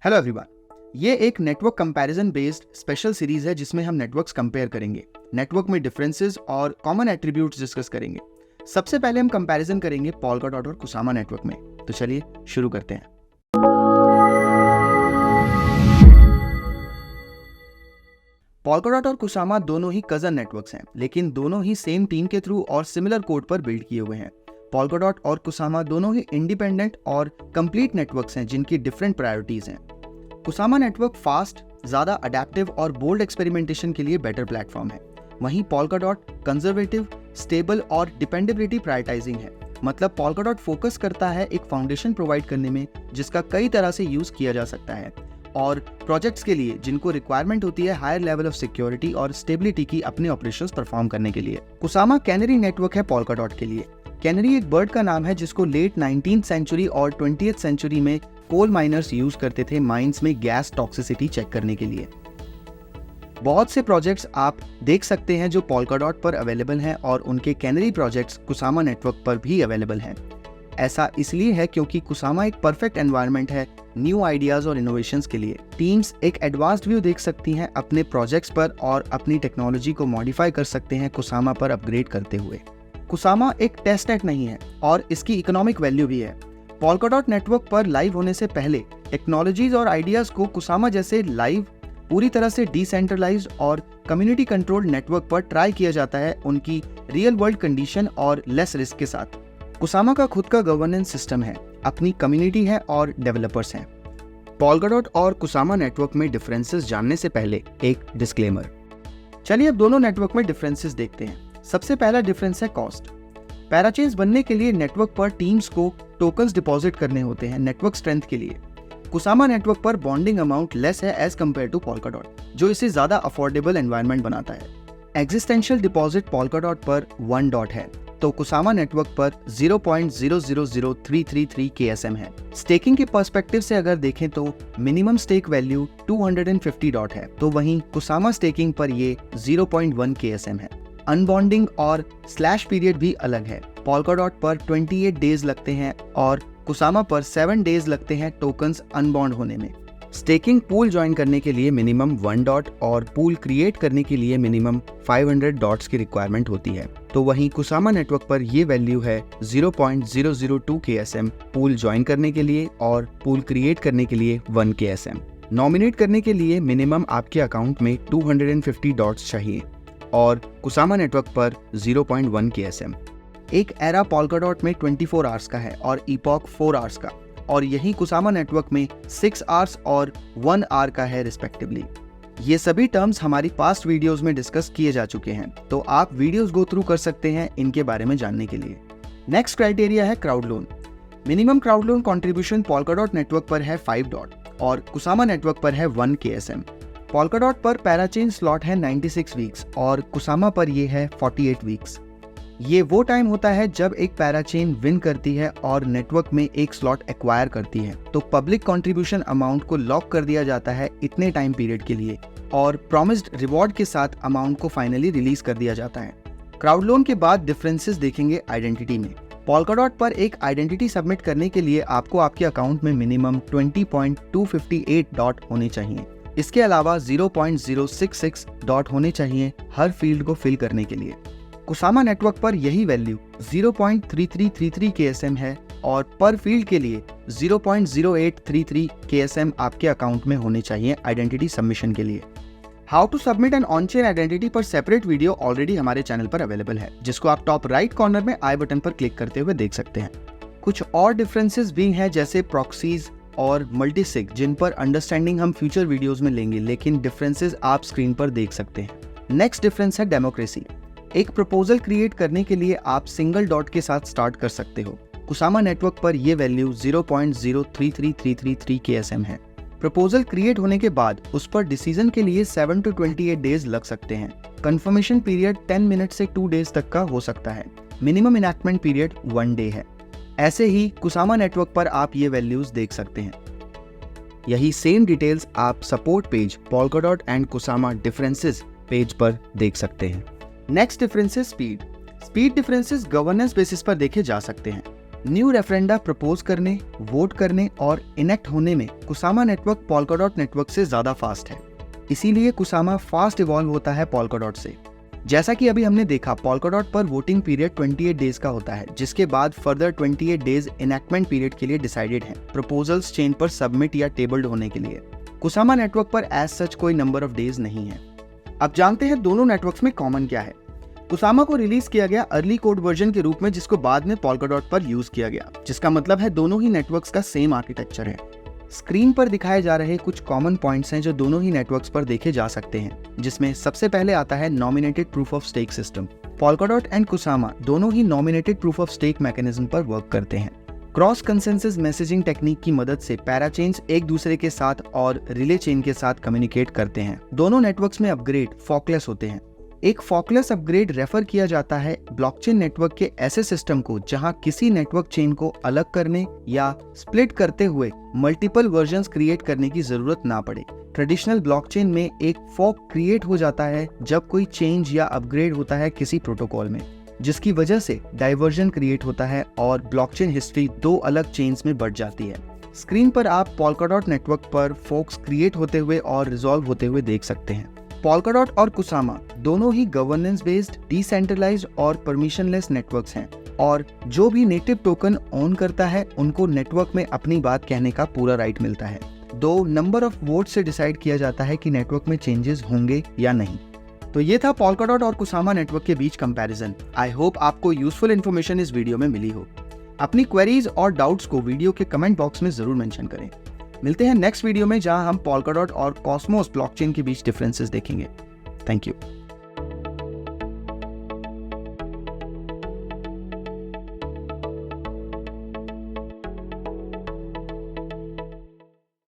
Hello everyone, ये एक network comparison based special series है जिसमें हम नेटवर्क्स कंपेयर करेंगे, नेटवर्क में डिफरेंसेस और कॉमन एट्रीब्यूट्स डिस्कस करेंगे। सबसे पहले हम कंपैरिजन करेंगे पोल्काडॉट और कुसामा नेटवर्क में। तो चलिए शुरू करते हैं। पोल्काडॉट और कुसामा दोनों ही कजन नेटवर्क्स हैं, लेकिन दोनों ही सेम टीम के थ्रू और सिमिलर कोड पर बिल्ड किए हुए हैं। पोल्काडॉट और कुसामा दोनों ही इंडिपेंडेंट और कंप्लीट नेटवर्क्स हैं जिनकी डिफरेंट प्रायोरिटीज हैं। कुसामा नेटवर्क फास्ट, ज्यादा अडेप्टिव और बोल्ड एक्सपेरिमेंटेशन के लिए बेटर प्लेटफॉर्म है। वहीं पोल्काडॉट कंजर्वेटिव, स्टेबल और डिपेंडेबिलिटी प्रायोरिटाइजिंग है। मतलब पोल्काडॉट फोकस करता है एक फाउंडेशन प्रोवाइड करने में जिसका कई तरह से यूज किया जा सकता है, और प्रोजेक्ट्स के लिए जिनको रिक्वायरमेंट होती है हायर लेवल ऑफ सिक्योरिटी और स्टेबिलिटी की अपने ऑपरेशंस परफॉर्म करने के लिए। कुसामा कैनरी नेटवर्क है पोल्काडॉट के लिए। कैनरी एक बर्ड का नाम है जिसको लेट 19th सेंचुरी और 20th सेंचुरी में कोल माइनर्स यूज करते थे माइंस में गैस टॉक्सिसिटी चेक करने के लिए। बहुत से प्रोजेक्ट्स आप देख सकते हैं जो पोल्काडॉट पर अवेलेबल हैं और उनके कैनरी प्रोजेक्ट्स कुसामा नेटवर्क पर भी अवेलेबल हैं। ऐसा इसलिए है क्योंकि कुसामा एक परफेक्ट एनवायरनमेंट है न्यू आइडियाज और इनोवेशंस के लिए। टीम्स एक एडवांस्ड व्यू देख सकती हैं अपने प्रोजेक्ट्स पर और अपनी टेक्नोलॉजी को मॉडिफाई कर सकते हैं कुसामा पर अपग्रेड करते हुए। कुसामा एक टेस्ट नेट नहीं है और इसकी इकोनॉमिक वैल्यू भी है। पोल्काडॉट नेटवर्क पर लाइव होने से पहले टेक्नोलॉजीज और आइडियाज को कुसामा जैसे लाइव, पूरी तरह से डिसेंट्रलाइज्ड और कम्युनिटी कंट्रोल्ड नेटवर्क पर ट्राई किया जाता है उनकी रियल वर्ल्ड कंडीशन और लेस रिस्क के साथ। कुसामा का खुद का गवर्नेंस सिस्टम है, अपनी कम्युनिटी है और डेवलपर्स हैं। पोल्काडॉट और कुसामा नेटवर्क में डिफरेंसेस जानने से पहले एक डिस्क्लेमर। चलिए अब दोनों नेटवर्क में डिफरेंसेस देखते हैं। सबसे पहला डिफरेंस है कॉस्ट। पैराचेन्स बनने के लिए नेटवर्क पर टीम्स को टोकन्स डिपॉजिट करने होते हैं नेटवर्क स्ट्रेंथ के लिए। कुसामा नेटवर्क पर बॉन्डिंग अमाउंट लेस है एज कम्पेयर टू पोल्काडॉट, जो इसे ज्यादा अफोर्डेबल एनवायरनमेंट बनाता है। एग्जिस्टेंशियल डिपॉजिट पोल्काडॉट पर 1 डॉट है तो कुसामा नेटवर्क पर 0.000333 KSM है। स्टेकिंग के पर्सपेक्टिव से अगर देखें तो मिनिमम स्टेक वैल्यू 250 डॉट है, तो वहीं कुसामा स्टेकिंग पर ये 0.1 KSM है। अनबॉन्डिंग और स्लैश पीरियड भी अलग है। पोल्काडॉट पर 28 डेज लगते हैं और कुसामा पर 7 डेज लगते हैं टोकन्स अनबॉन्ड होने में। स्टेकिंग पूल ज्वाइन करने के लिए मिनिमम 1 डॉट और पूल क्रिएट करने के लिए मिनिमम 500 डॉट्स की रिक्वायरमेंट होती है, तो वहीं कुसामा नेटवर्क पर ये वैल्यू है 0.002 KSM पूल ज्वाइन करने के लिए और पूल क्रिएट करने के लिए 1 KSM। नॉमिनेट करने के लिए मिनिमम आपके अकाउंट में 250 डॉट्स चाहिए और कुसामा नेटवर्क पर 0.1 KSM। एक एरा पोल्काडॉट में 24 आवर्स का है और इपॉक 4 आवर्स का, और यही कुसामा नेटवर्क में 6 आवर्स और 1 आवर का है रिस्पेक्टिवली। ये सभी टर्म्स हमारी पास्ट वीडियोस में डिस्कस किए जा चुके हैं, तो आप वीडियोस गो थ्रू कर सकते हैं इनके बारे में जानने के लिए। नेक्स्ट क्राइटेरिया है crowd loan. Minimum crowd loan contribution Polkadot network पर है 5 डॉट और कुसामा नेटवर्क पर है 1 KSM। पोल्काडॉट पर पैराचेन स्लॉट है 96 वीक्स और कुसामा पर ये है 48 वीक्स। ये वो टाइम होता है जब एक पैराचेन विन करती है और नेटवर्क में एक स्लॉट एक्वायर करती है, तो पब्लिक कंट्रीब्यूशन अमाउंट को लॉक कर दिया जाता है इतने टाइम पीरियड के लिए और प्रॉमिस्ड रिवॉर्ड के साथ अमाउंट को फाइनली रिलीज कर दिया जाता है। क्राउड लोन के बाद डिफरेंसेस देखेंगे आइडेंटिटी में। पोल्काडॉट पर एक आइडेंटिटी सबमिट करने के लिए आपको आपके अकाउंट में मिनिमम 20.258 डॉट होने चाहिए। इसके अलावा 0.066 डॉट होने चाहिए हर फील्ड को फिल करने के लिए। कुसामा नेटवर्क पर यही वैल्यू 0.3333 KSM है और पर फील्ड के लिए 0.0833 KSM आपके अकाउंट में होने चाहिए आइडेंटिटी सबमिशन के लिए। How to submit an on chain identity पर सेपरेट वीडियो ऑलरेडी हमारे चैनल पर अवेलेबल है, जिसको आप टॉप राइट कॉर्नर में आई बटन पर क्लिक करते हुए देख सकते हैं। कुछ और डिफरेंसेस भी हैं जैसे प्रॉक्सीज और मल्टीसिग, जिन पर अंडरस्टैंडिंग हम फ्यूचर वीडियोस में लेंगे, लेकिन डिफरेंसेस आप स्क्रीन पर देख सकते हैं। नेक्स्ट डिफरेंस है डेमोक्रेसी। एक प्रपोजल क्रिएट करने के लिए आप सिंगल डॉट के साथ स्टार्ट कर सकते हो। कुसामा नेटवर्क पर यह वैल्यू 0.033333 KSM है। प्रपोजल क्रिएट होने के बाद उस पर डिसीजन के लिए 7 to 28 डेज लग सकते हैं। कंफर्मेशन पीरियड 10 मिनट से 2 डेज तक का हो सकता है। मिनिमम इनैक्टमेंट पीरियड 1 डे है। ऐसे ही कुसामा नेटवर्क पर आप ये वैल्यूज देख सकते हैं। यही सेम डिटेल्स आप support page Polkadot and Kusama differences page पर देख सकते हैं। Next differences speed. Speed differences governance basis पर देखे जा सकते हैं। न्यू रेफरेंडा प्रपोज करने, वोट करने और इनेक्ट होने में कुसामा नेटवर्क पोल्काडॉट नेटवर्क से ज्यादा फास्ट है। इसीलिए कुसामा फास्ट इवॉल्व होता है पोल्काडॉट से। जैसा कि अभी हमने देखा, पोल्काडॉट पर वोटिंग पीरियड 28 डेज का होता है, जिसके बाद फर्दर 28 डेज इनेक्टमेंट पीरियड के लिए डिसाइडेड हैं प्रपोजल्स चेन पर सबमिट या टेबल्ड होने के लिए। कुसामा नेटवर्क पर एज सच कोई नंबर ऑफ डेज नहीं है। अब जानते हैं दोनों नेटवर्क्स में कॉमन क्या है। कुसामा को रिलीज किया गया अर्ली कोड वर्जन के रूप में, जिसको बाद में पोल्काडॉट पर यूज किया गया, जिसका मतलब है दोनों ही नेटवर्क्स का सेम आर्किटेक्चर है। स्क्रीन पर दिखाए जा रहे कुछ कॉमन पॉइंट्स हैं जो दोनों ही नेटवर्क्स पर देखे जा सकते हैं, जिसमें सबसे पहले आता है nominated proof of stake system. Polkadot and Kusama दोनों ही nominated proof of stake mechanism पर वर्क करते हैं। क्रॉस कंसेंसस मैसेजिंग टेक्निक की मदद से पैराचेन्स एक दूसरे के साथ और रिले चेन के साथ कम्युनिकेट करते हैं। दोनों नेटवर्क्स में अपग्रेड फॉकलेस होते हैं। एक फॉकलेस अपग्रेड रेफर किया जाता है ब्लॉकचेन नेटवर्क के ऐसे सिस्टम को जहां किसी नेटवर्क चेन को अलग करने या स्प्लिट करते हुए मल्टीपल वर्जन्स क्रिएट करने की जरूरत ना पड़े। ट्रेडिशनल ब्लॉकचेन में एक फॉक क्रिएट हो जाता है जब कोई चेंज या अपग्रेड होता है किसी प्रोटोकॉल में, जिसकी वजह से डाइवर्जन क्रिएट होता है और ब्लॉकचेन हिस्ट्री दो अलग चेन्स में बढ़ जाती है। स्क्रीन पर आप पोल्काडॉट नेटवर्क पर फोक्स क्रिएट होते हुए और रिजॉल्व होते हुए देख सकते हैं। पोल्काडॉट और कुसामा दोनों ही गवर्नेंस बेस्ड, डिसेंट्रलाइज्ड और परमिशनलेस नेटवर्क्स हैं, और जो भी नेटिव टोकन ऑन करता है उनको नेटवर्क में अपनी बात कहने का पूरा राइट मिलता है। दो नंबर ऑफ वोट से डिसाइड किया जाता है कि नेटवर्क में चेंजेस होंगे या नहीं। तो ये था पोल्काडॉट और कुसामा नेटवर्क के बीच कंपैरिजन। आई होप आपको यूजफुल इन्फॉर्मेशन इस वीडियो में मिली हो। अपनी क्वेरीज और डाउट्स को वीडियो के कमेंट बॉक्स में जरूर मेंशन करें। मिलते हैं नेक्स्ट वीडियो में, जहां हम पोल्काडॉट और कॉस्मोस ब्लॉकचेन के बीच डिफरेंसेस देखेंगे। Thank you.